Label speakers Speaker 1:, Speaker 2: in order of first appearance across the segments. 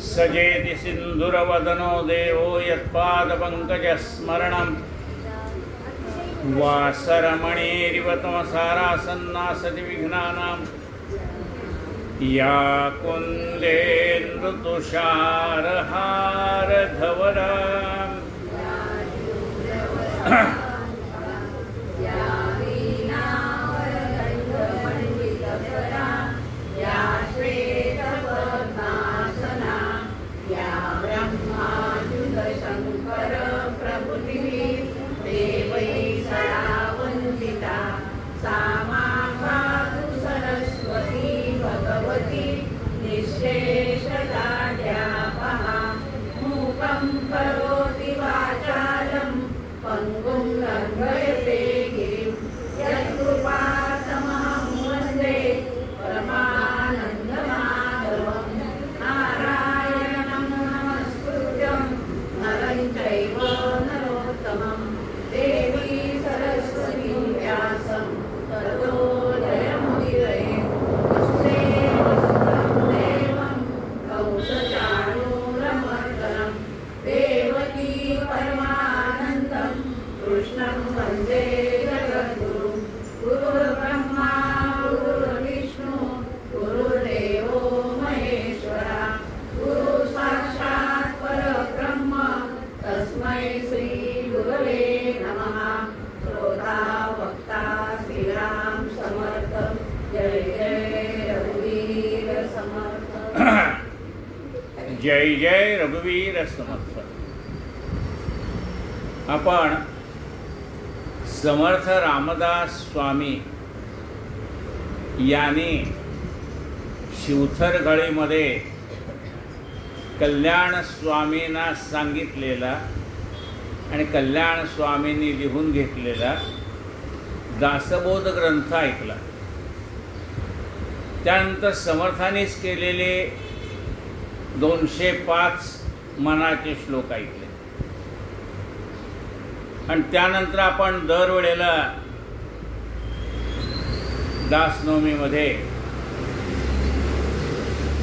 Speaker 1: सजेति सिन्धुरवदनो देवो यत्पादपङ्कजस्मरणं वासरमणेरिव तमसारासन्नासति विघ्नानां या कुन्देन्दुतुषारहारधवला जय जय रघुवीर समर्थ। आपण समर्थ रामदास स्वामी यांनी शिवथरगळीमध्ये कल्याण स्वामींना सांगितलेला आणि कल्याण स्वामींनी लिहून घेतलेला दासबोध ग्रंथ ऐकला। त्यानंतर समर्थांनीच केलेले 205 मनाचे श्लोक ऐकले आणि त्यानंतर आपण दरवेळेला दासनवमीमध्ये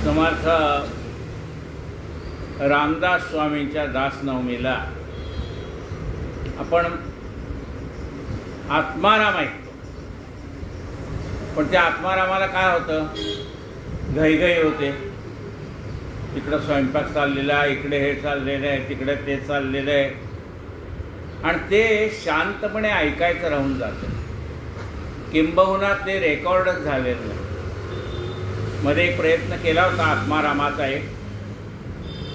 Speaker 1: समर्थ रामदास स्वामींच्या दासनवमीला आपण आत्माराम ऐकतो। पण त्या आत्मारामाला काय होतं, घाईघाई होते। इकडं स्वयंपाक चाललेला आहे, इकडे हे चाललेलं आहे, तिकडे ते चाललेलं आहे आणि ते शांतपणे ऐकायचं राहून जातं। किंबहुना ते रेकॉर्डच झालेलं नाही। मध्ये एक प्रयत्न केला होता आत्मारामाचा एक,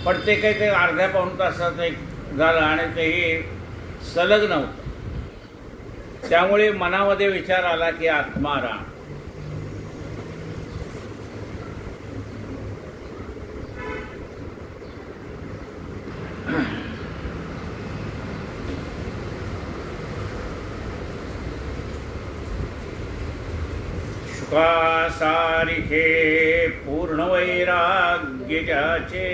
Speaker 1: पण ते काही ते अर्ध्या पाऊण तासाचं एक झालं आणि तेही सलग नव्हतं। त्यामुळे मनामध्ये विचार आला की आत्माराम सारिखे पूर्ण वैराग्य ज्याचे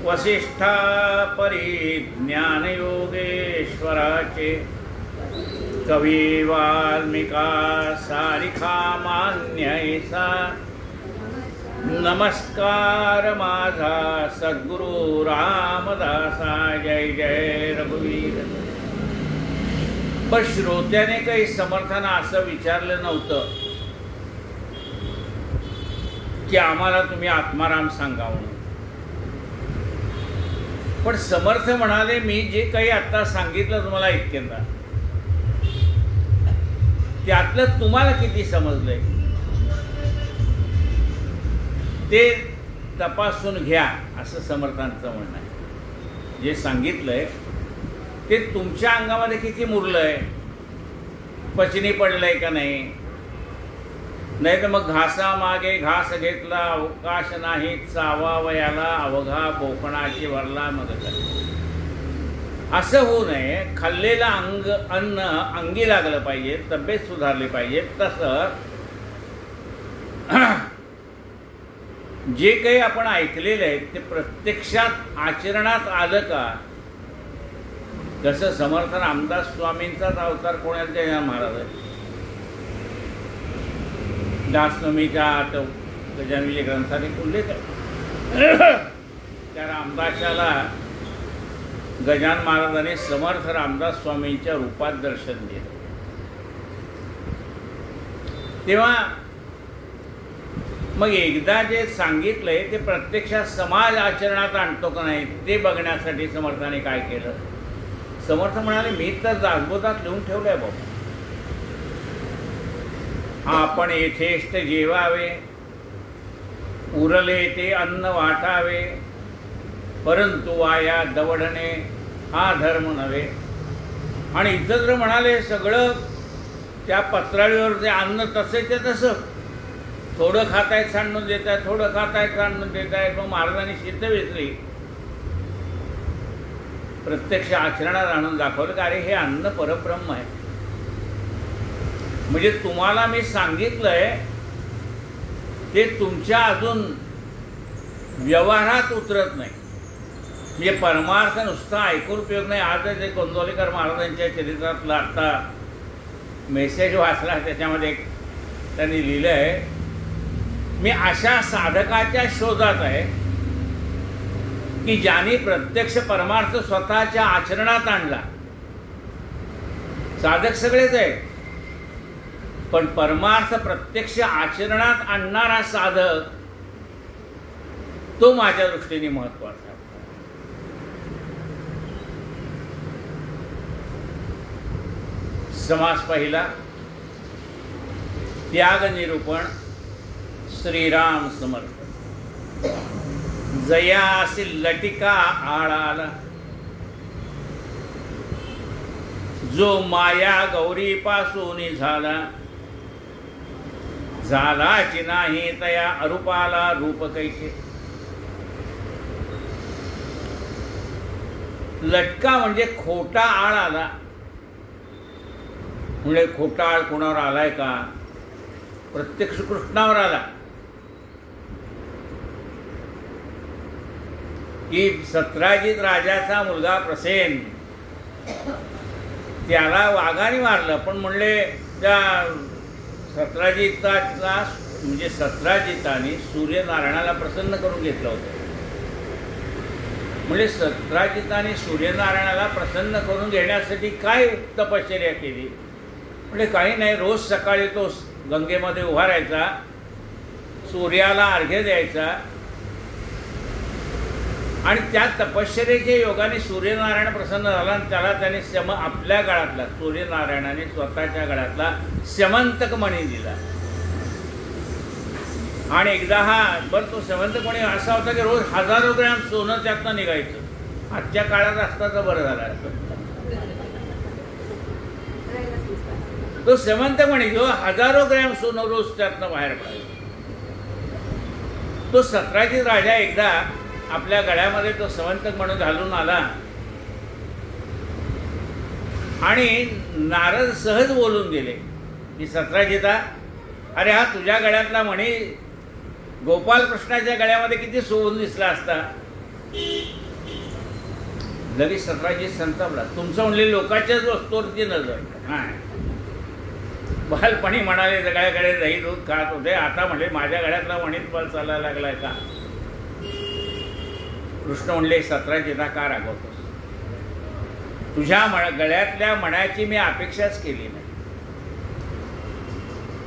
Speaker 1: वसिष्ठा परिज्ञान योगेश्वराचे कवी वाल्मिका सारिखा मान्य ऐसा नमस्कार माझा सद्गुरु रामदासा। जय जय रघुवीर। पण श्रोत्याने काही समर्थांना असं विचारलं नव्हतं की आम्हाला तुम्ही आत्माराम सांगा म्हणून। पण समर्थ म्हणाले मी जे काही आता सांगितलं तुम्हाला इतक्यांदा त्यातलं तुम्हाला किती समजलंय ते तपासून घ्या असं समर्थांचं म्हणणं आहे। जे सांगितलंय ते तुमच्या अंगामध्ये किती मुरलंय, पचनी पडलंय का नाही, नाही तर मग घासामागे घास घेतला अवकाश नाही चावावयाला अवघा बोकणाची वरला मग असं होऊ नये। खाल्लेलं अन्न अंगी लागलं पाहिजे, तब्येत सुधारली पाहिजे। तसं जे काही आपण ऐकलेलं आहे ते प्रत्यक्षात आचरणात आलं का? जसं समर्थ रामदास स्वामींचाच अवतार कोणाचा आहे महाराज आहे। दासनवमीच्या गजानवीच्या ग्रंथात एक उल्लेख आहे त्या रामदासाला गजानन महाराजांनी समर्थ रामदास स्वामींच्या रूपात दर्शन दिलं। तेव्हा मग एकदा जे सांगितलंय ते प्रत्यक्षात समाज आचरणात आणतो का नाही ते बघण्यासाठी समर्थाने काय केलं? समर्थ म्हणाले, मी तर दासबोधात लिहून ठेवलंय बाबा, आपण यथेष्ट जेवावे, उरले ते अन्न वाटावे, परंतु वाया दवडणे हा धर्म नव्हे। आणि इथं जर म्हणाले सगळं त्या पत्राळीवर ते अन्न तसेच्या तसं, थोडं खातायत सांडून देत आहेत, थोडं खातायत सांडून देत आहेत। मग महाराजांनी सिद्ध वेचली, प्रत्यक्ष आचरणात आणून दाखवलं का अरे हे अन्न परब्रह्म आहे। म्हणजे तुम्हाला मी सांगितलंय ते तुमच्या अजून व्यवहारात उतरत नाही। म्हणजे परमार्थ नुसता ऐकून उपयोग नाही। आजच एक गोंदवलेकर महाराजांच्या चरित्रातला आत्ता मेसेज वाचला, त्याच्यामध्ये त्यांनी लिहिलं आहे, मी अशा साधकाच्या शोधात आहे की ज्यांनी प्रत्यक्ष परमार्थ स्वतःच्या आचरणात आणला। साधक सगळेच आहेत, पण परमार्थ प्रत्यक्ष आचरणात आणणारा साधक तो माझ्या दृष्टीने महत्त्वाचा आहे। समास पहिला, त्याग निरूपण, श्रीराम समर्थ। जयासी लटिका आळाला, जो माया गौरी पासून झाला, झालाची नाही तया अरूपाला रूप कैसे। लटका म्हणजे खोटा आळ आला, म्हणजे खोटा आळ कोणावर आलाय का? प्रत्यक्ष कृष्णावर आला की सत्राजित राजाचा मुलगा प्रसेन, त्याला वाघाने मारलं, पण म्हणले त्या सत्राजिताला म्हणजे सत्राजिताने सूर्यनारायणाला प्रसन्न करून घेतलं होतं। म्हणजे सत्राजिताने सूर्यनारायणाला प्रसन्न करून घेण्यासाठी काय तपश्चर्या केली? म्हणजे काही नाही, रोज सकाळी तो गंगेमध्ये उभा राहायचा, सूर्याला अर्घ्य द्यायचा, आणि त्या तपश्चर्येच्या योगाने सूर्यनारायण प्रसन्न झाला आणि त्याला त्याने आपल्या गळ्यातला, सूर्यनारायणाने स्वतःच्या गळ्यातला स्यमंतक मणी दिला। आणि एकदा बरं तो स्यमंतक मणी असा होता की रोज हजारो ग्रॅम सोनं त्यातनं निघायचं। आजच्या काळात असता तर बरं झाला असतं। तो स्यमंतक मणी जो हजारो ग्रॅम सोनं रोज त्यातनं बाहेर पडायचं। तो सत्राजित राजा एकदा आपल्या गळ्यामध्ये तो स्यमंतक मणी घालून आला आणि नारद सहज बोलून गेले की सत्राजिता, अरे हा तुझ्या गळ्यातला मणी गोपालकृष्णाच्या गळ्यामध्ये किती शोभून दिसला असता। लगेच सत्राजित संतापला, तुमचं म्हणले लोकांच्याच वस्तूवरची नजर। बालपणी म्हणाले सगळ्याकडे दही दूध खात होते, आता म्हणले माझ्या गळ्यातला मणीत पळ चालायला लागलाय का? कृष्ण म्हणले, सत्राजिता का रागवतोस? तुझ्या गळ्यातल्या मण्याची मी अपेक्षाच केली नाही।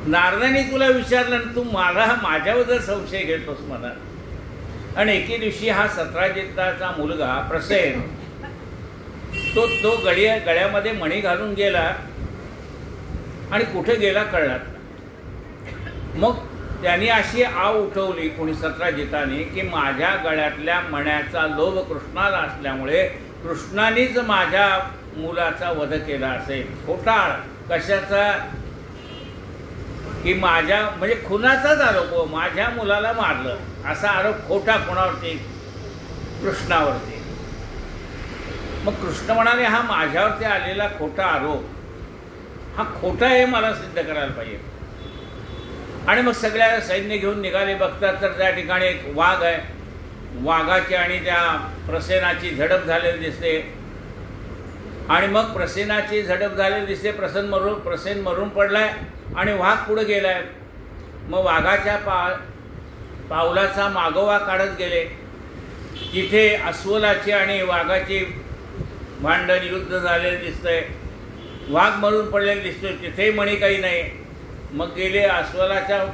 Speaker 1: नारदाने तुला विचारलं आणि तू मला माझ्याबद्दल संशय घेतोस मनात। आणि एके दिवशी हा सत्राजिताचा मुलगा प्रसेन तो गळ्यामध्ये मणी घालून गेला आणि कुठे गेला कळला। मग त्यांनी अशी आव उठवली कोणी सत्राजिताने की माझ्या गळ्यातल्या मण्याचा लोभ कृष्णाला असल्यामुळे कृष्णानेच माझ्या मुलाचा वध केला असेल। खोटाळ कशाचा? की माझ्या म्हणजे खुनाचाच आरोप, माझ्या मुलाला मारलं असा आरोप खोटा कोणावरती? कृष्णावरती। मग कृष्ण म्हणाले, हा माझ्यावरती आलेला खोटा आरोप हा खोटा आहे, मला सिद्ध करायला पाहिजे। आणि मग सगळ्या सैन्य घेऊन निघाले, बघतात तर त्या ठिकाणी एक वाघ आहे, वाघाची आणि त्या प्रसेनाची झडप झालेली दिसते। आणि मग प्रसेनाची झडप झालेली दिसते, प्रसेन मरून पडलाय आणि वाघ पुढे गेलाय। मग वाघाच्या पावलाचा मागोवा काढत गेले. तिथे अस्वलाची आणि वाघाची भांडण युद्ध झालेलं दिसतंय. वाघ मरून पडलेलं दिसतोय, तिथेही मणी काही नाही. मग गेले अस्वलाच्या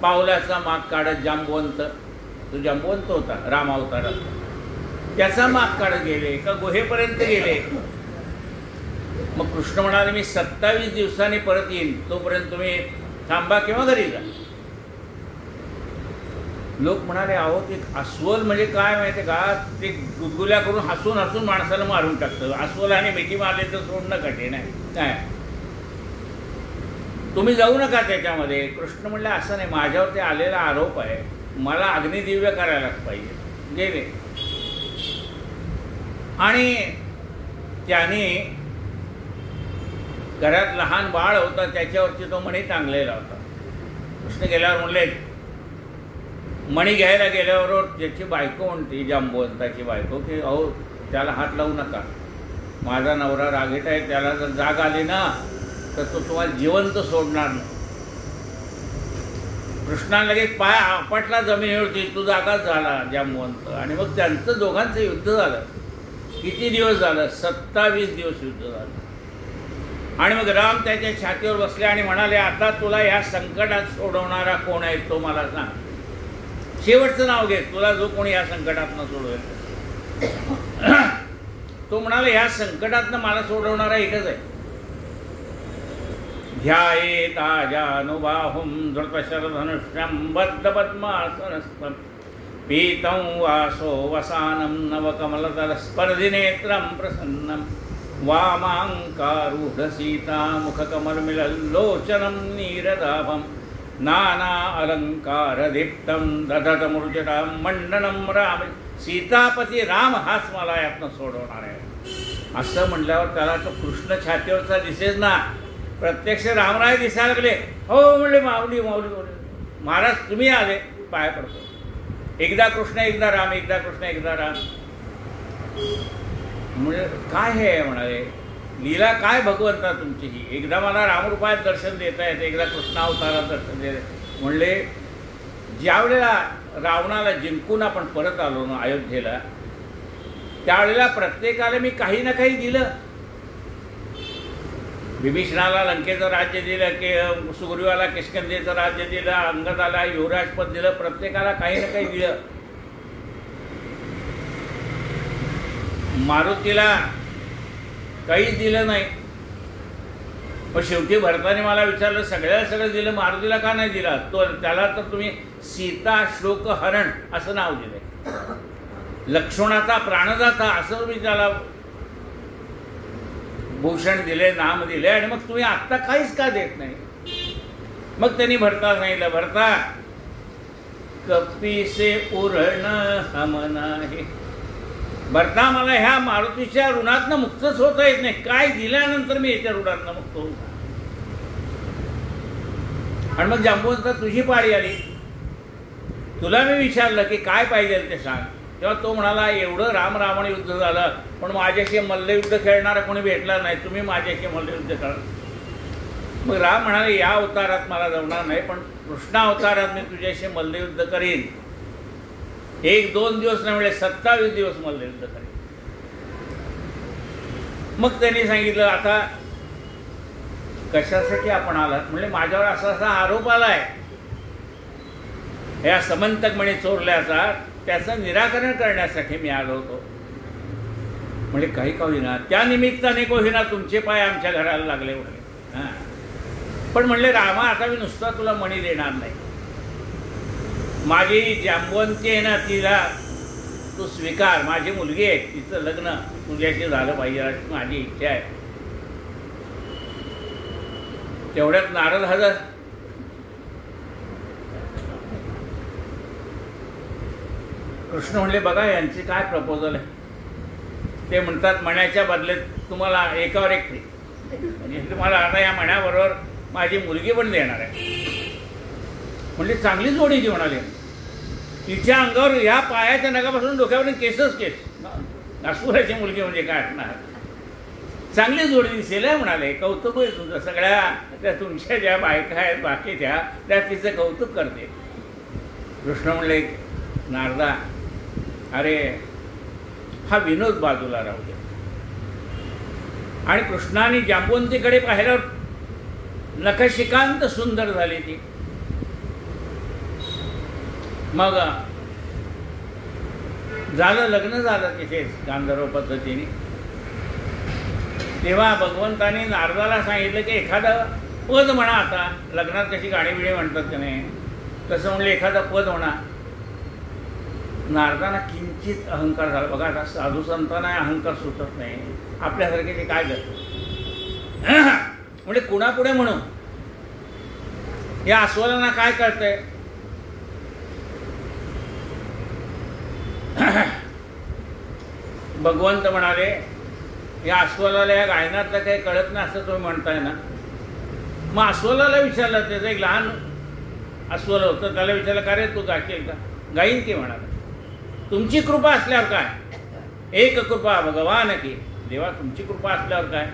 Speaker 1: पावलाचा माग काढत जांबवंत, तो जांबवंत होता राम अवतारात, त्याचा माग काढत गेले. एका गुहेपर्यंत गेले. मग कृष्ण म्हणाले मी 27 दिवसांनी परत येईन, तोपर्यंत तुम्ही थांबा किंवा घरी जा. लोक म्हणाले अहो ते अस्वल म्हणजे काय माहिती का, ते गुदगुल्या करून हसून हसून माणसाला मारून टाकतं. अस्वल आणि मिठी मारले तर सोडणं कठीण आहे. काय तुम्ही जाऊ नका त्याच्यामध्ये. कृष्ण म्हणले असं नाही, माझ्यावरती आलेला आरोप आहे, मला अग्निदिव्य करायलाच पाहिजे. गेले आणि त्याने घरात लहान बाळ होता त्याच्यावरती तो मणी टांगलेला होता. कृष्ण गेल्यावर म्हणले, मणी घ्यायला गेल्यावर त्याची बायको म्हणते, जांबवंताची बायको, की अहो त्याला हात लावू नका, माझा नवरा रागीट आहे, त्याला जर जाग आली ना तर तो तुम्हाला जिवंत सोडणार नाही. कृष्णाला लगेच पाय आपटला जमिनीवरती, तो जागाच झाला जांबवंत. आणि मग त्यांचं दोघांचं युद्ध झालं. किती दिवस झालं? 27 दिवस युद्ध झालं. आणि मग राम त्याच्या छातीवर बसले आणि म्हणाले, आता तुला ह्या संकटात सोडवणारा कोण आहे तो मला सांग. शेवटचं नाव घे, तुला जो कोणी या संकटातनं सोडवेल. तो म्हणाला ह्या संकटातनं मला सोडवणारा एकच आहे. ध्यायेताजानुबाहुं धृतशरधनुष्यं बद्धपद्मासनस्थं पीतं वासो वसानं नवकमलतलस्पर्धिनेत्रं प्रसन्नं वामाङ्कारूढसीता मुखकमलमिलल्लोचनं नीरदाभं नाना अलंकारदीप्तं दधतमूर्जटां मंडनं राम. सीतापती राम हाच मला यातनं सोडवणार आहे. असं म्हटल्यावर त्याला तो कृष्ण छातीवरचा दिसेच ना, प्रत्यक्ष रामराय दिसायला लागले. हो म्हणले, माऊली माऊली माऊली महाराज तुम्ही आले, पाय पडतो. एकदा कृष्ण एकदा राम, एकदा कृष्ण एकदा राम. म्हणजे काय हे म्हणाले, लीला काय भगवंता तुमची ही. एकदा मला रामरूपात दर्शन देता येते, एकदा कृष्णावतारात दर्शन देत. म्हणले ज्यावेळेला रावणाला जिंकून आपण परत आलो ना अयोध्येला, त्यावेळेला प्रत्येकाला मी काही ना काही दिलं. विभीषणाला लंकेचं राज्य दिलं, की सुग्रीवाला किष्किंधेचं राज्य दिलं, अंगदाला युवराजपद दिलं, प्रत्येकाला काही ना काही दिलं. मारुतीला काहीच दिलं नाही. पण शेवटी भरताने मला विचारलं, सगळ्याला सगळं दिलं, मारुतीला का नाही दिला. तो त्याला तर तुम्ही सीता शोक हरण असं नाव दिलंय, लक्ष्मणाचा प्राणदाता असं तुम्ही त्याला भूषण दिले, नाम दिले, आणि मग तुम्ही आत्ता काहीच का देत नाही. मग त्यांनी भरता सांगितलं, भरता कपीसे उरण हम नाही. भरता मला ह्या मारुतीच्या ऋणातनं मुक्तच होता येत नाही. काय दिल्यानंतर मी याच्या ऋणातनं मुक्त होऊ. आणि मग जांबवंत तुझी पाळी आली. तुला मी विचारलं की काय पाहिजे ते सांग. तेव्हा तो म्हणाला, एवढं राम रावण युद्ध झालं, पण माझ्याशी मल्लयुद्ध खेळणारा कोणी भेटला नाही, तुम्ही माझ्याशी मल्लयुद्ध करा. मग राम म्हणाले, या अवतारात मला जमणार नाही, पण कृष्णा अवतारात मी तुझ्याशी मल्लयुद्ध करीन. 1-2 दिवस नाही म्हणजे 27 दिवस मल्लयुद्ध करेन. मग त्यांनी सांगितलं, आता कशासाठी आपण आलात. म्हणजे माझ्यावर असा असा आरोप आलाय ह्या समंतक म्हणे चोरल्याचा, त्याचं निराकरण करण्यासाठी मी आलो होतो. म्हणजे काही का होईना, त्या निमित्ताने का होईना तुमचे पाय आमच्या घराला लागले म्हणे. हां, पण म्हणले रामा, आता मी नुसता तुला मणी देणार नाही. माझी जांबवंती आहे ना, तिला तू स्वीकार. माझी मुलगी आहे, तिचं लग्न तुझ्याशी झालं पाहिजे अशी माझी इच्छा आहे. तेवढ्यात नारद हजर. कृष्ण म्हणले, बघा यांची काय प्रपोजल आहे. ते म्हणतात, मण्याच्या बदल्यात तुम्हाला एकावर एक फ्री. म्हणजे तुम्हाला आता या मण्याबरोबर माझी मुलगी पण देणार आहे. म्हणजे चांगली जोडी जी म्हणाली. तिच्या अंगावर या पायाच्या नगापासून डोक्यावरून केसच केस. नागपुराची मुलगी म्हणजे काय असणार. चांगली जोडी दिसेल म्हणाले. कौतुक आहे तुमचं. सगळ्या त्या तुमच्या ज्या बायका आहेत बाकीच्या त्या तिचं कौतुक करते. कृष्ण म्हणले, नारदा अरे हा विनोद बाजूला राहू दे. आणि कृष्णाने जांबुवंतीकडे पाहिल्यावर नखशिकांत सुंदर झाली ती. मग झालं, लग्न झालं तिथेच गांधर्व पद्धतीने. तेव्हा भगवंताने नारदाला सांगितलं की एखादं पद म्हणा. आता लग्नात कशी गाणी बिणी म्हणतात की नाही, तसं म्हणलं एखादं पद म्हणा. नारदांना किंचित अहंकार झाला. बघा आता साधू संतांना अहंकार सुटत नाही, आपल्यासारखे ते काय करतात म्हणजे कुणापुढे म्हणून. या अस्वलांना काय कळतंय, भगवंत म्हणाले या अस्वलाला या गायनातलं काही कळत नाही असं तुम्ही म्हणताय ना. मग अस्वलाला विचारलं, त्याचं एक लहान अस्वल होतं, त्याला विचारलं का रे तू गाशील का. गाईन की म्हणाला. तुमची कृपा असल्यावर काय, एक कृपा भगवान की, देवा तुमची कृपा असल्यावर काय.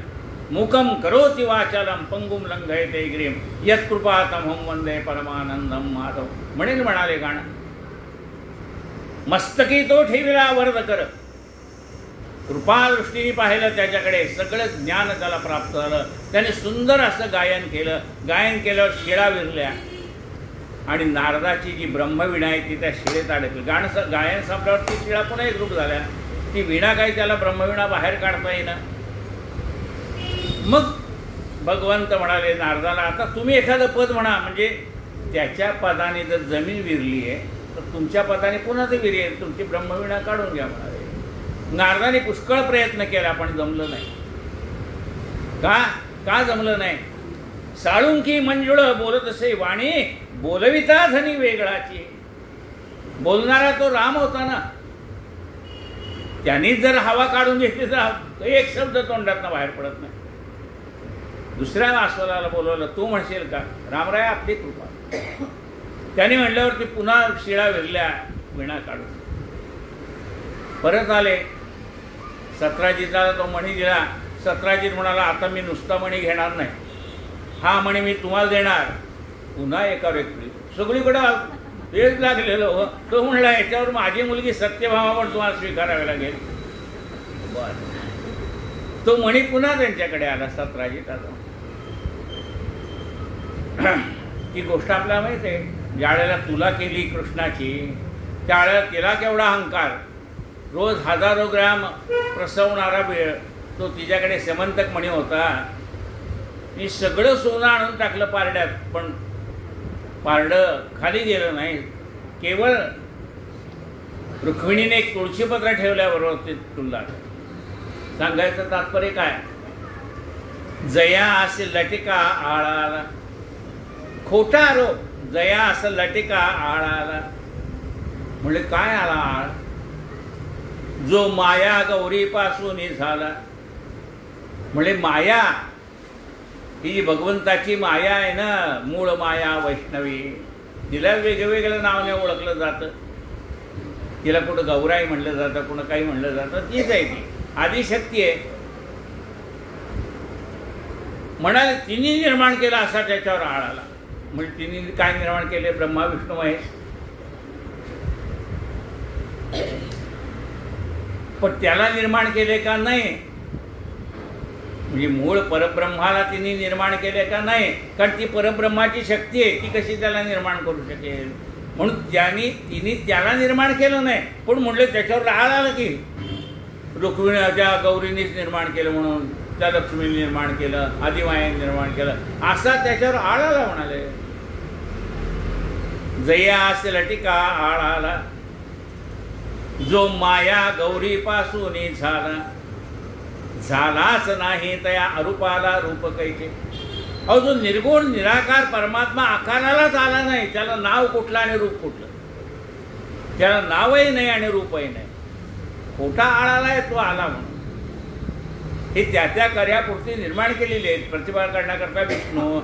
Speaker 1: मुखम करोति वाचालम पंगुम लंघयते गिरिम यत् कृपा तमहं वंदे परमानंदम माधव. म्हणेल म्हणाले गाणं. मस्तकी तो ठेविला वरद कर, कृपादृष्टीने पाहिलं त्याच्याकडे, सगळं ज्ञान त्याला प्राप्त झालं. त्याने सुंदर असं गायन केलं. गायन केल्यावर शिळा विरल्या आणि नारदाची जी ब्रह्मवीणा आहे ती त्या शिळेत अडकली. गायन संपल्यावर ती शिळा पुन्हा एकरूप झाल्या. ती विणा काही त्याला ब्रह्मवीणा बाहेर काढता येईना. मग भगवंत म्हणाले नारदाला, आता तुम्ही एखादं पद म्हणा. म्हणजे त्याच्या पदाने जर जमीन विरली आहे तर तुमच्या पदाने पुन्हा ते विरेल, तुमची ब्रह्मवीणा काढून घ्या म्हणाले. नारदाने पुष्कळ प्रयत्न केला पण जमलं नाही. का जमलं नाही. साळुंकी मंजुळ बोलत असे वाणी, बोलविता धनी वेगळाची. बोलणारा तो राम होता ना, त्यांनी जर हवा काढून घेतली तर एक शब्द तोंडातनं बाहेर पडत नाही. दुसऱ्या अस्वलाला बोलवलं, तू म्हणशील का. रामराय आपली कृपा. त्यांनी म्हणल्यावरती पुन्हा शिळा विरल्या विणा काढून. परत आले. सत्राजिताला तो मणी दिला. सत्राजित म्हणाला, आता मी नुसता मणी घेणार नाही, हा मणी मी तुम्हाला देणार. पुन्हा एका व्यक्ती सगळीकडं तेच लागलेलं हो. तो म्हणला, याच्यावर माझी मुलगी सत्यभामा पण तुम्हाला स्वीकारावी लागेल. बरं. तो मणी पुन्हा त्यांच्याकडे आला सत्राजिताचा. ही गोष्ट आपल्याला माहिती आहे. ज्यावेळेला तुला केली कृष्णाची, त्यावेळेला तिला केवढा अहंकार. रोज हजारो ग्रॅम प्रसवणारा वेळ तो तिच्याकडे समंतक मणी होता. मी सगळं सोनं आणून टाकलं पारड्यात, पण पारडं खाली गेलं नाही. केवळ रुक्मिणीने एक तुळशीपत्र ठेवल्याबरोबर ते तुला. सांगायचं तात्पर्य काय, जया असे लटिका आळाला. खोटा आरोप. जया असं लटिका आळाला म्हणजे काय आला आळ, जो माया गौरीपासून झाला. म्हणजे माया ही भगवंताची माया आहे ना, मूळ माया वैष्णवी. तिला वेगवेगळ्या नावाने ओळखलं जातं. तिला कुठं गौराई म्हणलं जातं, कुठं काही म्हणलं जातं. तीच आहे ती आदिशक्ती आहे. म्हणाले तिने निर्माण केला असा त्याच्यावर आळ आला. म्हणजे तिने काय निर्माण केले, ब्रह्मा विष्णू महेश. पण त्याला निर्माण केले का नाही, म्हणजे मूळ परब्रह्माला तिने निर्माण केले का नाही. कारण ती परब्रह्माची शक्ती आहे, ती कशी त्याला निर्माण करू शकेल. म्हणून तिने त्याला निर्माण केलं नाही, पण म्हणलं त्याच्यावर आळ आलं की रुक्मिणीच्या गौरीनीच निर्माण केलं, म्हणून त्या लक्ष्मीने निर्माण केलं, आदिमायाने निर्माण केलं, असा त्याच्यावर आळ आला. म्हणाले जया असे लटिका आळ आला, जो माया गौरीपासून झालाच नाही तया अरूपाला रूप कैचे. अहो जो निर्गुण निराकार परमात्मा आकारालाच आला नाही, त्याला नाव कुठलं आणि रूप कुठलं. त्याला नावही नाही आणि रूपही नाही. खोटा आळाला आहे तो आला म्हणून. हे त्या कार्यापुरती निर्माण केलेली आहेत. प्रतिभा करण्याकरता विष्णू,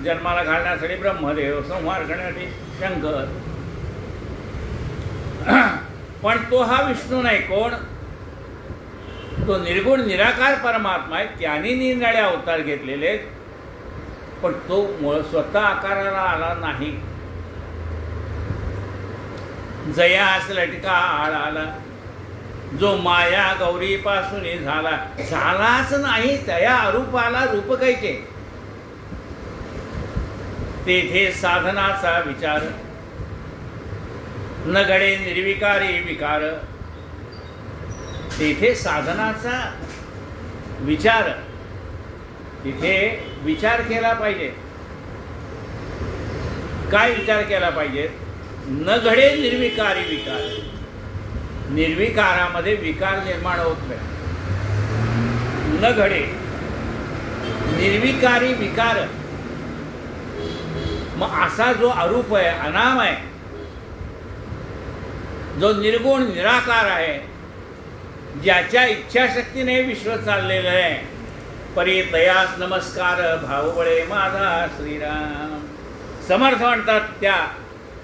Speaker 1: जन्माला घालण्यासाठी ब्रह्मदेव, संहार करण्यासाठी शंकर. पण तो हा विष्णू नाही. कोण तो निर्गुण निराकार परमात्मा आहे. त्याने निरनिराळे अवतार घेतलेले आहेत, पण तो स्वतः आकाराला आला नाही. जयास लटका आळाला, जो माया गौरीपासून झाला, झालाच नाही तया अरूपाला रूप कैचे, तेथे साधनाचा विचार, न घडे निर्विकारी विकार, तेथे साधनाचा विचार, तिथे विचार केला पाहिजे. काय विचार केला पाहिजे? न घडे निर्विकारी विकार, निर्विकारामध्ये विकार निर्माण होत नाही. न घडे निर्विकारी विकार, मग असा जो अरूप आहे, अनाम आहे, जो निर्गुण निराकार आहे, ज्याच्या इच्छाशक्तीने विश्व चाललेलं आहे, परी तयास नमस्कार भावबळे माझा श्रीराम. समर्थ म्हणतात त्या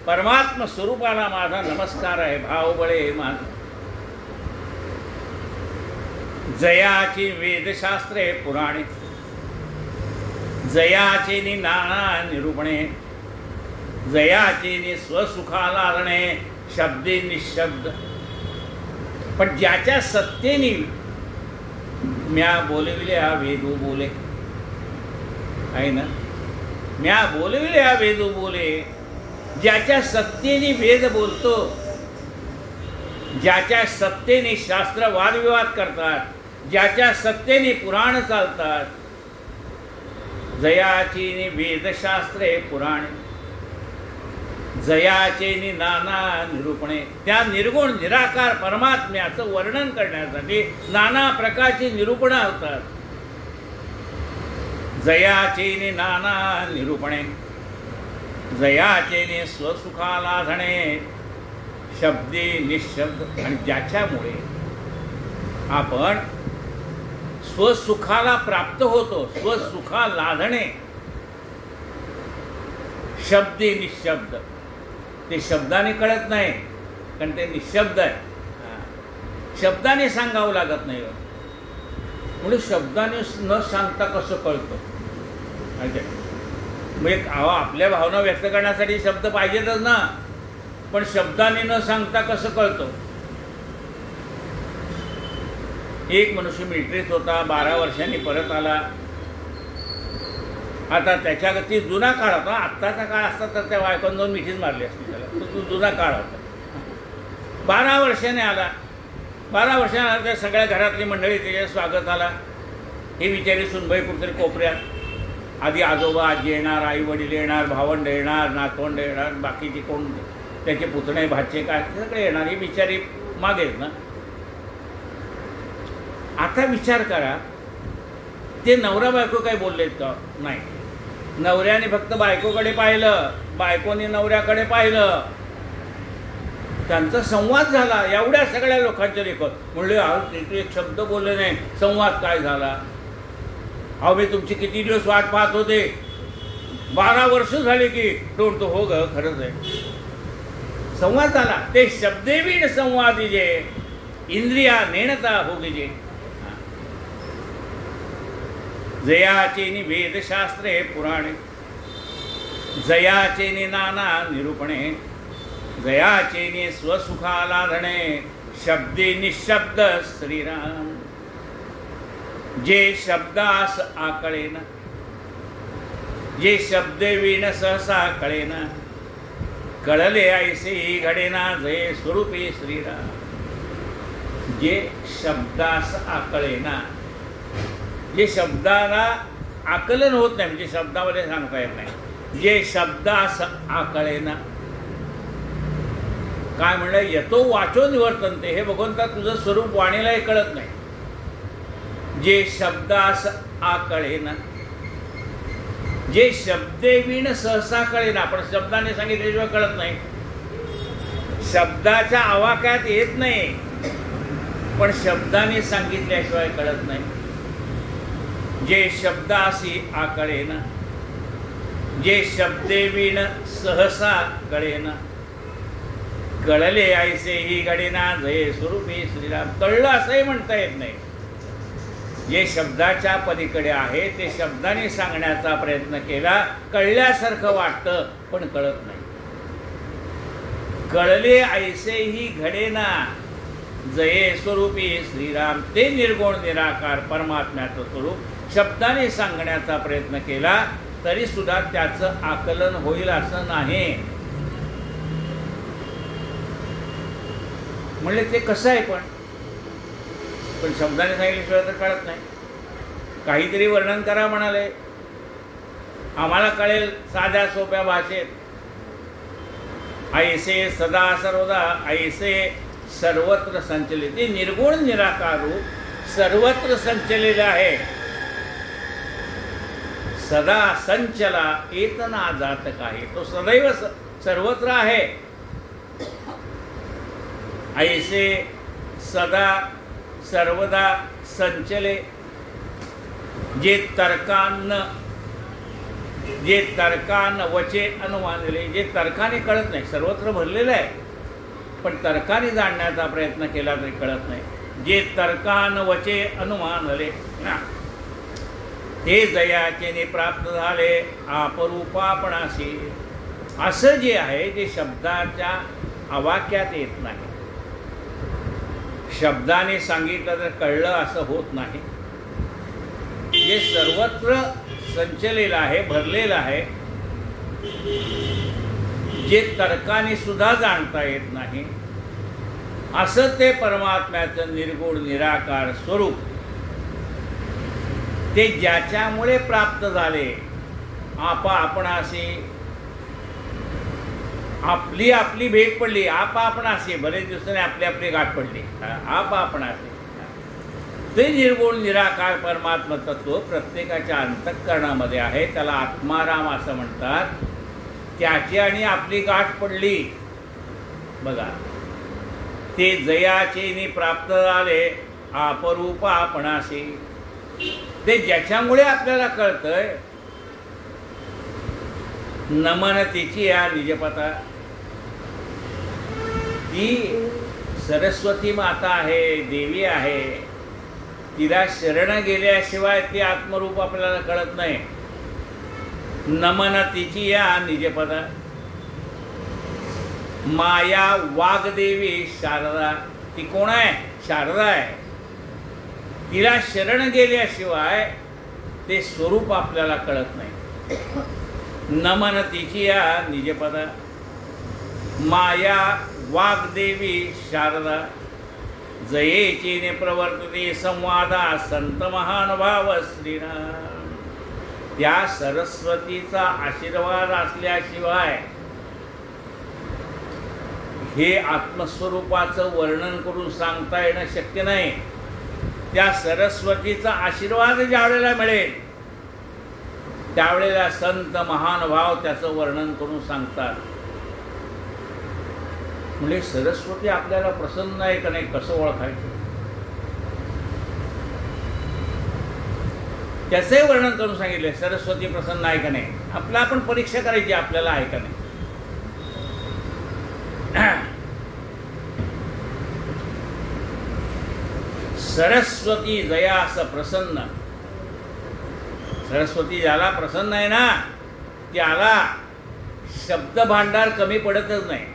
Speaker 1: परमात्म स्वरूपाला माझा नमस्कार आहे, भावबळे माझा. जयाची वेदशास्त्रे पुराणे, जयाचे नि नाना निरूपणे, जयाचे नि स्वसुखाला आलणे, शब्दे निशब्द. पण ज्याच्या सत्तेने म्या बोलविल्या वेदू बोले, आहे ना, म्या बोलविल्या वेदू बोले, ज्याच्या सत्तेने वेद बोलतो, ज्याच्या सत्तेने शास्त्र वादविवाद करतात, ज्याच्या सत्तेने पुराण चालतात. जयाची वेदशास्त्रे पुराणे, जयाचे नाना निरूपणे, त्या निर्गुण निराकार परमात्म्याचं वर्णन करण्यासाठी नाना प्रकारची निरूपणं होतात. जयाचे नाना निरूपणे, जयाचे स्वसुखाला धणे, शब्दे निशब्द. आणि ज्याच्यामुळे आपण स्वसुखाला प्राप्त होतो, स्वसुखा लाधणे, शब्दे निशब्द. ते शब्दाने कळत नाही, कारण ते निशब्द आहे, शब्दाने सांगावं लागत नाही. म्हणून शब्दाने न सांगता कसं कळतं? म्हणजे आपल्या भावना व्यक्त करण्यासाठी शब्द पाहिजेतच ना, पण शब्दाने न सांगता कसं कळतं? एक मनुष्य मिलिटरीत होता, 12 वर्षांनी परत आला. आता त्याच्या गती जुना काळ होता, आत्ताचा काळ असता तर त्या बायकोन जाऊन मिठीच मारली असती त्याला. तो जुना काळ होता. 12 वर्षाने आला. 12 वर्षाने त्या सगळ्या घरातली मंडळी त्याच्या स्वागताला. हे विचारी सुनबाई कुठेतरी कोपऱ्यात, आधी आजोबा आजी येणार, आई वडील येणार, भावंड येणार, नातवंड येणार, बाकीचे कोण त्याचे पुतणे भाचे काय सगळे येणार. ही बिचारी मागेच ना. आता विचार करा, ते नवरा बायको काही बोललेत का? नाही. नवऱ्याने फक्त बायकोकडे पाहिलं, बायकोने नवऱ्याकडे पाहिलं, त्यांचा संवाद झाला. एवढ्या सगळ्या लोकांच्या देखत म्हणले, अहो ते एक शब्द बोलले नाही, संवाद काय झाला? अहो मी तुमची किती दिवस वाट पाहत होते, 12 वर्ष झाले की. तो हो ग, खरंच आहे. संवाद झाला. ते शब्देवीण संवादिजे, इंद्रिया नेणता होगिजे. जयाचे वेदशास्त्रे पुराणे, जयाचे नाना निरूपणे, जयाचे स्वसुखाला धणे, शब्दे निशब्द श्रीराम. जे शब्दास आकळेना, जे शब्दे विण सहसा कळेना, कळले ऐसे घडेना जय स्वरूपी श्रीराम. जे शब्दास आकळेना, जे शब्दाला आकलन होत नाही, म्हणजे शब्दामध्ये सांगता येत नाही. जे शब्दास आकळेना, काय म्हणलं, येतो वाचो निवर्तनते. हे भगवंता तुझं स्वरूप वाणीलाही कळत नाही. जे शब्दास आकळेना, जे शब्देविण सहसा कळेना. आपण शब्दाने सांगितल्याशिवाय कळत नाही, शब्दाच्या आवाक्यात येत नाही, पण शब्दाने सांगितल्याशिवाय कळत नाही. जे शब्दासी आकळेना, जे शब्देविण सहसा कळेना, कळले ऐसे ही घडेना जय स्वरूपी श्रीराम. कळलं असंही म्हणता येत नाही. जे शब्दाच्या पलीकडे आहे ते शब्दाने सांगण्याचा प्रयत्न केला, कळल्यासारखं वाटतं पण कळत नाही. कळले ऐसेही घडेना जये स्वरूपी श्रीराम. ते निर्गुण निराकार परमात्म्याचं स्वरूप शब्दाने सांगण्याचा प्रयत्न केला तरी सुद्धा त्याचं आकलन होईल असं नाही. म्हणले ते कसं आहे पण शब्दाने सांगितल्याशिवाय तर कळत नाही. काहीतरी वर्णन करा म्हणाले, आम्हाला कळेल साध्या सोप्या भाषेत. ऐसे सदा सर्वदा ऐसे सर्वत्र संचलित. ते निर्गुण निराकार रूप सर्वत्र संचलेले आहे. सदा संचला येत ना जात काही. तो सदैव सर्वत्र आहे. ऐसे सदा सर्वदा संचले. जे तर्कान वचे अनुमानले. जे तर्काने कळत नाही, सर्वत्र भरलेलं आहे पण तर्काने जाणण्याचा प्रयत्न केला तरी कळत नाही. जे तर्कान वचे अनुमानले ते जयाचे प्राप्त झाले आपरूपापणाशी. असं जे आहे ते शब्दाच्या अवाक्यात येत नाही. शब्दाने सांगितलं तर कळलं असं होत नाही. जे सर्वत्र संचलेलं आहे, भरलेलं आहे, जे तर्काने सुद्धा जाणता येत नाही असं ते परमात्म्याचं निर्गुण निराकार स्वरूप. ते ज्याच्यामुळे प्राप्त झाले आपणाशी. आपली आपली भेट पडली. आपणाशी. बरेच दिवसांनी आपली आपली गाठ पडली. आपणाशी. ते निर्गुण निराकार परमात्मा तत्व प्रत्येकाच्या अंतःकरणामध्ये आहे. त्याला आत्माराम असं म्हणतात. त्याची आणि आपली गाठ पडली. बघा, ते जयाचे प्राप्त झाले आपरूपापणाशी. ते ज्याच्यामुळे आपल्याला कळतंय. नमन तिची या निजपता. ती सरस्वती माता आहे, देवी आहे. तिला शरण गेल्याशिवाय ते आत्मरूप आपल्याला कळत नाही. नमन तिची या निजपदा. माया वाग्देवी शारदा. ती कोण आहे? शारदा आहे. तिला शरण गेल्याशिवाय ते स्वरूप आपल्याला कळत नाही. नमन तिची या निजपदा. माया वाग्देवी शारदा. जयेची प्रवर्तते संवादा संत महानुभाव श्रीराम. त्या सरस्वतीचा आशीर्वाद असल्याशिवाय हे आत्मस्वरूपाचं वर्णन करून सांगता येणं शक्य नाही. त्या सरस्वतीचा आशीर्वाद ज्या वेळेला मिळेल त्यावेळेला संत महानुभाव त्याचं वर्णन करून सांगतात. म्हणजे सरस्वती आपल्याला प्रसन्न आहे का नाही कसं ओळखायचं? त्याचे वर्णन करून सांगितले. सरस्वती प्रसन्न आहे का नाही आपला आपण परीक्षा करायची आपल्याला आहे का नाही. सरस्वती जयास प्रसन्न. सरस्वती ज्याला प्रसन्न आहे ना त्याला शब्द भांडार कमी पडतच नाही.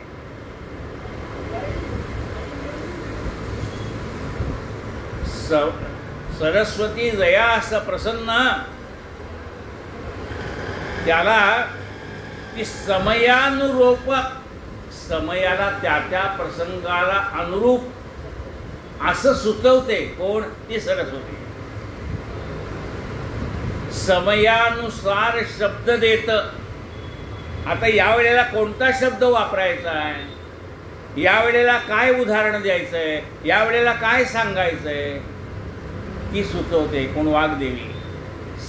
Speaker 1: सरस्वती जयास प्रसन्न. त्याला ती समयानुरूप, समयाला त्या त्या प्रसंगाला अनुरूप असं सुचवते. कोण? ती सरस्वती. समयानुसार शब्द देत. आता यावेळेला कोणता शब्द वापरायचा आहे, यावेळेला काय उदाहरण द्यायचं आहे, यावेळेला काय सांगायचं आहे ती सुचवते. कोण? वाग्देवी.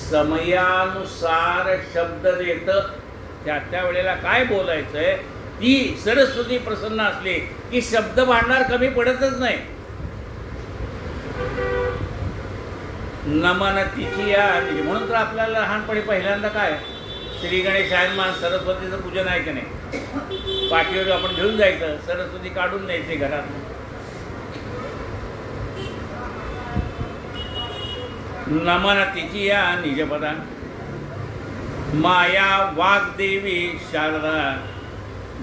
Speaker 1: समयानुसार शब्द देत. त्या वेळेला काय बोलायचं आहे ती सरस्वती प्रसन्न असली की शब्द भांडार कमी पडतच नाही. नमन तिची या. म्हणून तर आपल्याला लहानपणी पहिल्यांदा काय श्री गणेशायमान सरस्वतीचं पूजन आहे की नाही, पाठीवर आपण घेऊन जायचं, सरस्वती काढून न्यायचे घरात. नमन तिची या निजपदा. माया वाग्देवी शारदा.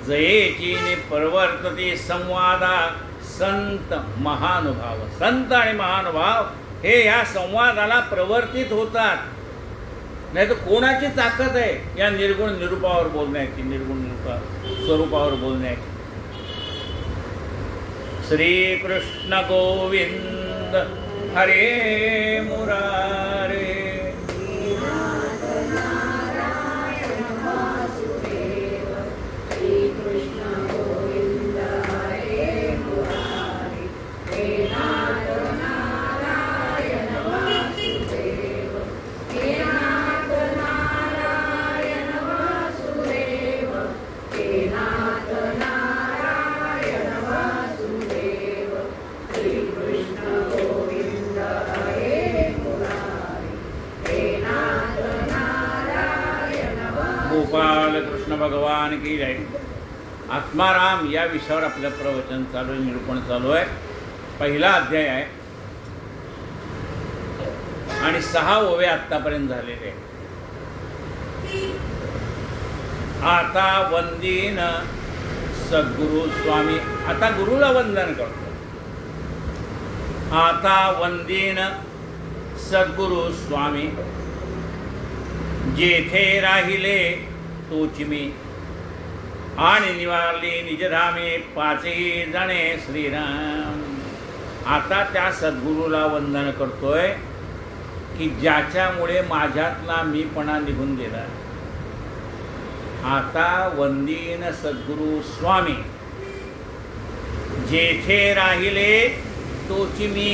Speaker 1: जयेची प्रवर्तते संवादा संत महानुभाव. संत आणि महानुभाव हे या संवादाला प्रवर्तित होतात. नाही तर कोणाची ताकद आहे या निर्गुण निरूपावर बोलण्याची, निर्गुण स्वरूपावर बोलण्याची. श्री कृष्ण गोविंद हरे मुरारे. गोपाल कृष्ण भगवान की जय. आत्माराम या विषयावर आपलं प्रवचन चालू आहे, निरूपण चालू आहे. पहिला अध्याय आहे आणि 6 ओवे आत्तापर्यंत झालेले आहे. आता वंदीन सद्गुरु स्वामी. आता गुरुला वंदन करतो. आता वंदीन सद्गुरु स्वामी, जेथे राहिले तोच मी, आणि निवारली निजधामे पाचही जणे श्रीराम. आता त्या सद्गुरूला वंदन करतोय की ज्याच्यामुळे माझ्यातला मीपणा निघून गेला. आता वंदीन सद्गुरु स्वामी, जेथे राहिले तोच मी,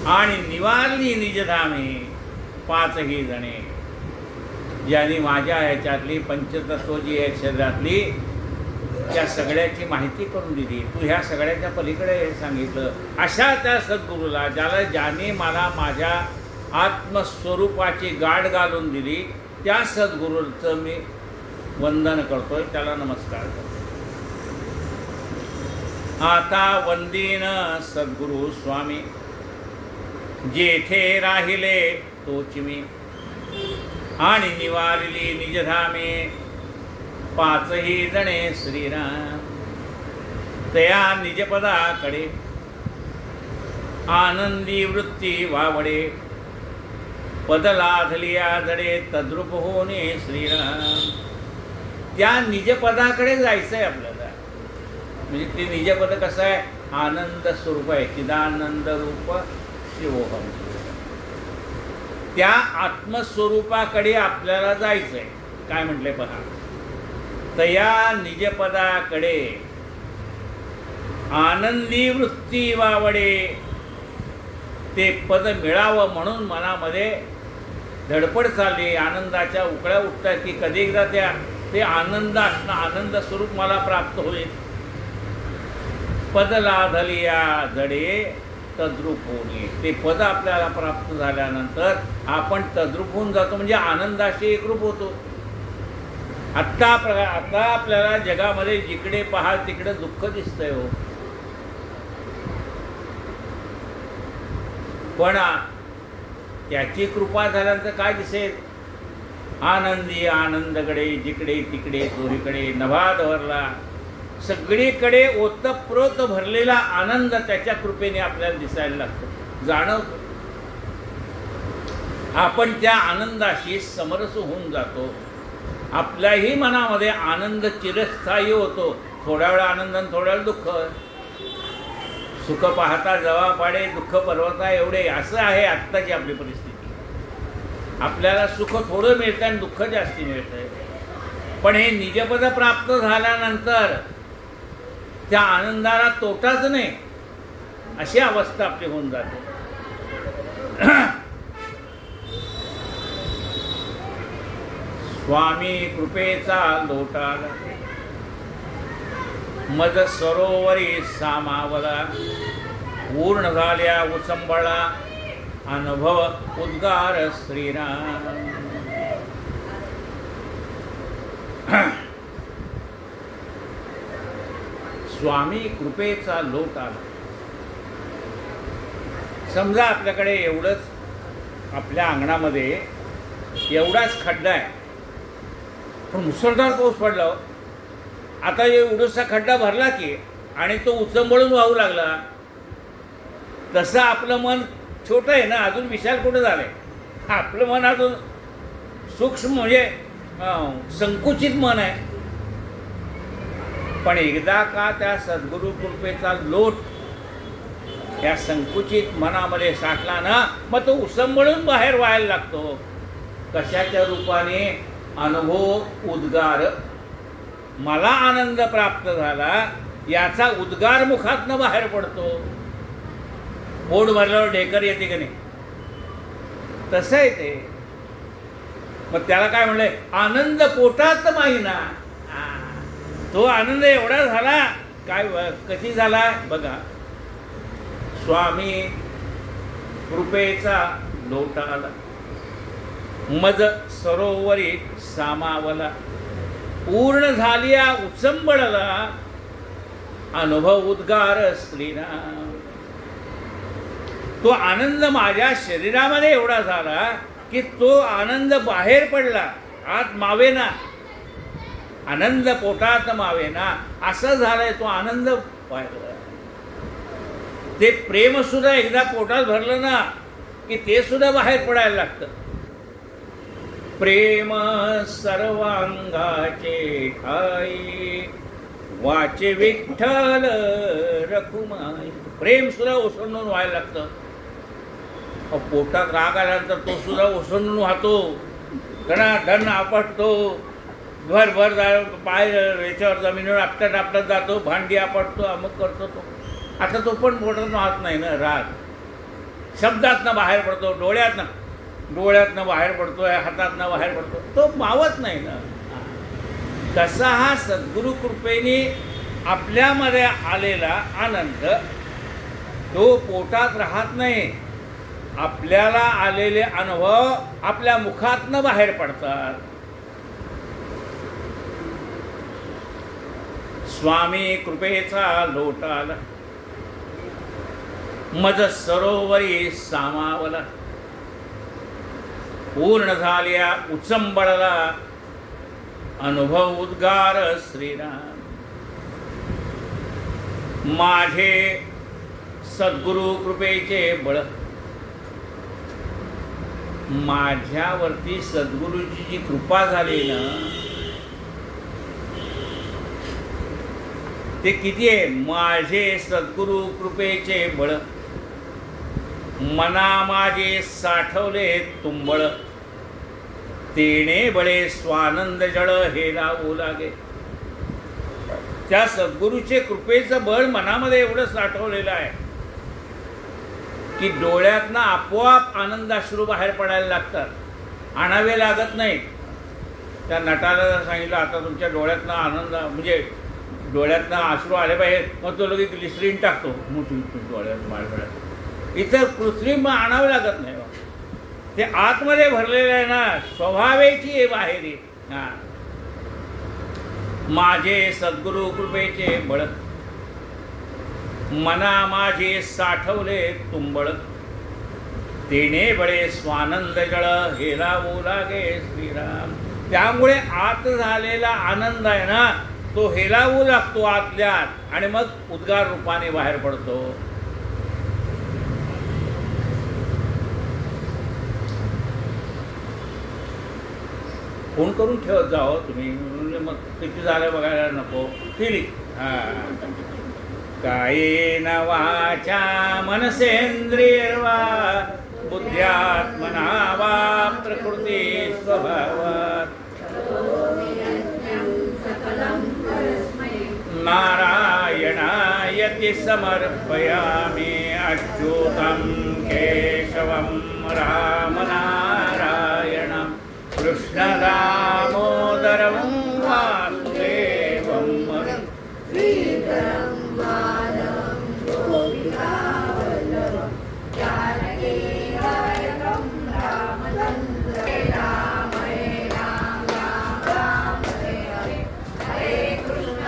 Speaker 1: आणि निवारली निजधामे पाचही जणे. ज्यांनी माझ्या ह्याच्यातली पंचतत्व जी आहे शरीरातली त्या सगळ्याची माहिती करून दिली. तू ह्या सगळ्याच्या पलीकडे हे सांगितलं. अशा त्या सद्गुरूला ज्याने मला माझ्या आत्मस्वरूपाची गाठ घालून दिली त्या सद्गुरूचं मी वंदन करतोय, त्याला नमस्कार करतो. आता वंदीन सद्गुरु स्वामी, जेथे राहिले तोच मी, आणि निवारली निजधामे पाचही जणे श्रीराम. तया निजपदाकडे आनंदी वृत्ती वावडे, पद लाधलिया जडे तद्रूप होणे श्रीराम. त्या निजपदाकडे जायचं आहे आपल्याला. म्हणजे ते निजपद कसं आहे? आनंद स्वरूप आहे, चिदानंद रूप शिवोहम. त्या आत्मस्वरूपाकडे आपल्याला जायचं आहे. काय म्हटले पहा, तया निजपदाकडे आनंदी वृत्ती वावडे. ते पद मिळावं म्हणून मनामध्ये धडपड चालली, आनंदाच्या उकळ्या उठतात की कधी एकदा ते आनंद असणं, आनंद स्वरूप मला प्राप्त होईल. पद लाधलिया जडे तद्रूप होणे. ते पद आपल्याला प्राप्त झाल्यानंतर आपण तद्रूप होऊन जातो, म्हणजे आनंदाशी एकरूप होतो. आता आपल्याला जगामध्ये जिकडे पाहाल तिकडे दुःख दिसतंय हो. पण त्याची कृपा झाल्यानंतर काय दिसेल? आनंदी आनंदकडे जिकडे तिकडे चोहीकडे नभाद भरला. सगळीकडे ओतप्रोत भरलेला आनंद त्याच्या कृपेने आपल्याला दिसायला लागतो, जाणवतो. आपण त्या आनंदाशी समरस होऊन जातो. आपल्याही मनामध्ये आनंद चिरस्थायी होतो. थोड्या वेळा आनंद आणि थोड्या वेळ दुःख. सुख पाहता जवा पाडे, दुःख पर्वता एवढे, असं आहे आत्ताची आपली परिस्थिती. आपल्याला सुख थोडं मिळतं आणि दुःख जास्ती मिळतंय. पण हे निजपद प्राप्त झाल्यानंतर त्या आनंदाला तोटाच नाही, अशी अवस्था आपली होऊन जाते. स्वामी कृपेचा लोटाला, मज सरोवरी सामावला. पूर्ण झाल्या उसंबळा, अनुभव उद्गार श्रीराम. स्वामी कृपेचा लोट आला. समजा आपल्याकडे एवढंच, आपल्या अंगणामध्ये एवढाच खड्डा आहे, पण मुसळधार पाऊस पडला आता एवढासा खड्डा भरला की आणि तो उचंबळून वाहू लागला, तसं आपलं मन छोटं आहे ना, अजून विशाल कुठं झालं आहे. आपलं मन अजून सूक्ष्म म्हणजे संकुचित मन आहे. पण एकदा का त्या सद्गुरु कृपेचा लोट या संकुचित मनामध्ये साठला ना, मग तो उसंबळून बाहेर व्हायला लागतो. कशाच्या रूपाने? अनुभव उद्गार. मला आनंद प्राप्त झाला याचा उद्गार मुखातनं बाहेर पडतो. पोट भरल्यावर ढेकर येते की नाही, तसं आहे ते. मग त्याला काय म्हणलंय? आनंद पोटात माहिना. तो आनंद एवढा झाला, काय कधी झाला बघा. स्वामी कृपेचा लोट आला, मज सरोवरी सामावला, पूर्ण झालिया उचंबळला, अनुभव उद्गार श्रीराम. तो आनंद माझ्या शरीरामध्ये एवढा झाला की तो आनंद बाहेर पडला, आत मावेना. आनंद पोटात मावेना असं झालंय. तो आनंद पाहिला. ते प्रेम सुद्धा एकदा पोटात भरलं ना की ते सुद्धा बाहेर पडायला लागतं. प्रेम सर्वांगाचे ठाई, वाचे विठ्ठल रखुमाई. प्रेम सुद्धा ओसंडून व्हायला लागतं. पोटात राग आल्यानंतर तो सुद्धा ओसंडून वाहतो, धन आपटतो, भरभर पाय याच्यावर जमिनीवर आपटत आपटत जातो, भांडी आपटतो, अमुक करतो. तो आता तो पण पोटात वाहत नाही ना. राग शब्दातनं बाहेर पडतो, डोळ्यातनं बाहेर पडतोय, हातातनं बाहेर पडतो, तो मावत नाही ना. तसा हा सद्गुरु कृपेने आपल्यामध्ये आलेला आनंद तो पोटात राहत नाही. आपल्याला आलेले अनुभव आपल्या मुखातनं बाहेर पडतात. स्वामी कृपेचा लोट आला, मज सरोवरी सामावला, पूर्ण झालिया उचंबळला, अनुभव उद्गार श्रीराम. माझे सद्गुरु कृपेचे बळ. माझ्यावरती सद्गुरूची जी कृपा झाली ना, ते किती आहे? माझे सद्गुरु कृपेचे बळ, मना माझे साठवले तुंबळ, तेणे बळे स्वानंद जळ हे लावू लागे. त्या सद्गुरूचे कृपेचं बळ मनामध्ये एवढं साठवलेलं आहे की डोळ्यातनं आपोआप आनंदाश्रू बाहेर पडायला लागतात, आणावे लागत नाही. त्या नटाला सांगितलं आता तुमच्या डोळ्यातनं आनंद म्हणजे डोळ्यातनं अश्रू आले पाहिजे, मग तो लगेच ग्लिसरीन टाकतो डोळ्यात माळवड्यात. इतर कृत्रिम आणावं लागत नाही. ते आतमध्ये भरलेलं आहे ना, स्वभावेची आहे बाहेरी. हां, माझे सद्गुरु कृपेचे बळ, मना माझे साठवले तुंबळ, तेणे बळे स्वानंद जळ हे लावू लागे श्रीराम. त्यामुळे आत झालेला आनंद आहे ना, तो हेलावू लागतो आतल्यात आणि मग उद्गार रूपाने बाहेर पडतो. फोन करून ठेवत जाओ तुम्ही, मग किती झालं बघायला नको. फिरी कायेन वाचा मनसेंद्रियर्वा बुद्ध्यात्मना वा प्रकृती स्वभावात् नारायणायति समर्पयामि. अच्युतं केशवं रामनारायणं कृष्णदामोदरं वासुदेवं श्रीधरं माधवं गोपिकावल्लभं जानकीनायकं रामचन्द्रं. राम राम राम हरे हरे, हरे कृष्ण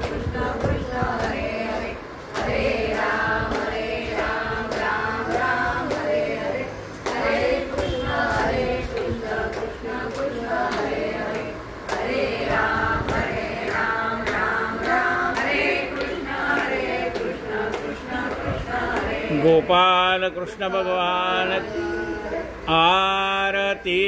Speaker 1: कृष्ण कृष्ण हरे हरे, हरे राम राम राम हरे हरे, हरे कृष्ण कृष्ण कृष्ण हरे हरे, हरे राम गोपाल कृष्ण भगवान आरती।